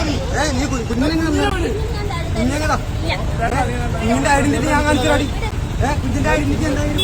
നീ കുഞ്ഞിനെങ്ങടാ കുഞ്ഞിന്റെ ഐഡന്റിറ്റി ഞാൻ കാണിച്ചാടി. കുഞ്ഞിന്റെ ഐഡന്റിറ്റി എന്തായാലും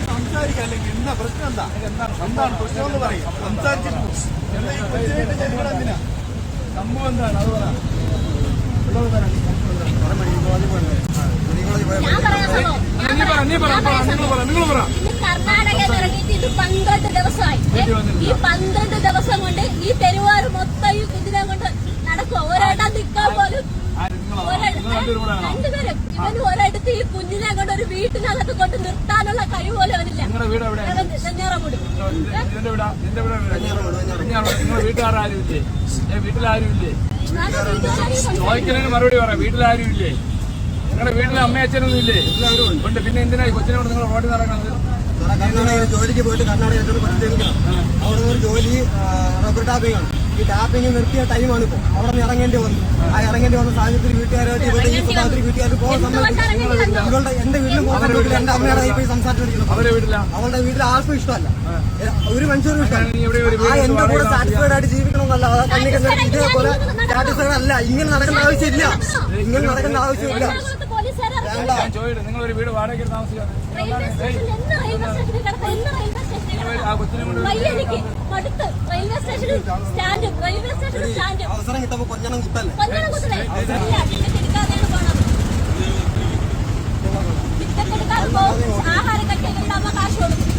സംസാരിക്കല്ലെങ്കിൽ എന്താ പ്രശ്നം? എന്താണ് പ്രശ്നം എന്ന് പറയും. സംസാരിച്ചിരുന്നു എന്തിനാ സംഭവം എന്താണ്? അത് കർണാടകയിൽ ഇറങ്ങിയിട്ട് ഇത് 12 ദിവസമായി. ഈ 12 ദിവസം കൊണ്ട് ഈ തെരുവാറ് മൊത്തം ഈ കുതിര കൊണ്ട് നടക്കുക. ഒരിടം നിൽക്കാൻ പോലും രണ്ടുപേരും ഇവന് ഒരിടത്ത് ഈ കുഞ്ഞിനെ കൊണ്ട് ഒരു വീട്ടിനകത്ത് കൊണ്ട് നിർത്താനുള്ള കഴിവ് പോലും അവനില്ല. ചോദിക്കുന്നതിന് മറുപടി പറയാം. വീട്ടിലാരുമില്ലേ? നിങ്ങളുടെ വീട്ടിലെ അമ്മയും അച്ഛനൊന്നും ഇല്ലേ? എല്ലാവരും ഉണ്ട്. പിന്നെ എന്തിനാ ഈ കൊച്ചിനോട് നിങ്ങൾ റോഡിൽ നടക്കുന്നത്? കർണാടകയിൽ ജോലിക്ക് പോയിട്ട് കർണാടകയിൽ പഠിച്ചിരിക്കണം. അവിടെ ഒരു ജോലി റബ്ബർ ടാപ്പിംഗ് ആണ്. ഈ ടാപ്പിംഗ് നിർത്തിയ ടൈമാണ് ഇപ്പോൾ. അവിടെ നിന്ന് ഇറങ്ങേണ്ടി വന്നു. ആ ഇറങ്ങേണ്ടി വന്ന സാഹചര്യത്തിൽ വീട്ടുകാരായിട്ട് ഇവിടെ ഈ സ്വഭാവത്തിൽ വീട്ടുകാർക്ക് പോകാൻ സമ്മതിക്കും. എന്റെ വീട്ടിലും പോകാൻ വീട്ടിൽ എന്റെ അമ്മയുടെ കയ്യിൽ സംസാരിച്ചിരിക്കുന്നു. അവളുടെ വീട്ടിൽ ആർക്കും ഇഷ്ടമല്ല, ഒരു മനുഷ്യരും ഇഷ്ടമല്ല. ആ എന്റെ കൂടെ സാറ്റിസ്ഫൈഡ് ആയിട്ട് ജീവിക്കണമെന്നല്ല, ഇതേപോലെ സാറ്റിസ്ഫൈഡ് അല്ല. ഇങ്ങനെ നടക്കേണ്ട ആവശ്യമില്ല. നിങ്ങൾ ഒരു വീട് വാടകയ്ക്ക് താമസിക്കാം. അവസരം കിട്ടുമ്പോ കൊഞ്ഞണം കുത്തല്ലേ. ആഹാരം കട്ടിയുണ്ടാവുമ്പോ കാശ് കൊടുക്കും.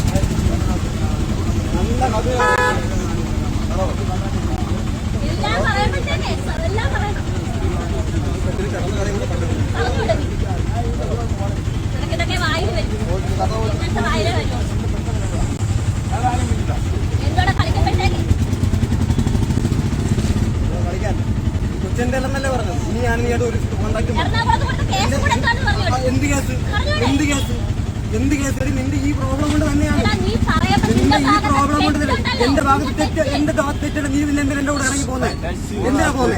എല്ലാം പറയുമ്പോഴത്തേനെ എല്ലാം പറയണം. ഇതൊക്കെ വായിൽ വരും. ഇങ്ങനത്തെ വായില വരും. എന്നോട് കളിക്കുമ്പോഴത്തേക്ക് കൊച്ചിന്റെ എന്നല്ലേ പറഞ്ഞത്. ഇനി ഞാൻ ഒരു കോൺടാക്ട് എന്ത് കേസ് നിന്റെ ഈ പ്രോബ്ലം കൊണ്ട് തന്നെയാണ്. നിന്റെ ഈ പ്രോബ്ലം കൊണ്ട് തന്നെ എന്റെ ഭാഗത്ത് തെറ്റ്, എന്റെ ഭാഗത്ത് തെറ്റിട്ട് നീ പിന്നെ എന്റെ കൂടെ ഇറങ്ങി പോന്നെ എന്തിനാ പോന്നെ?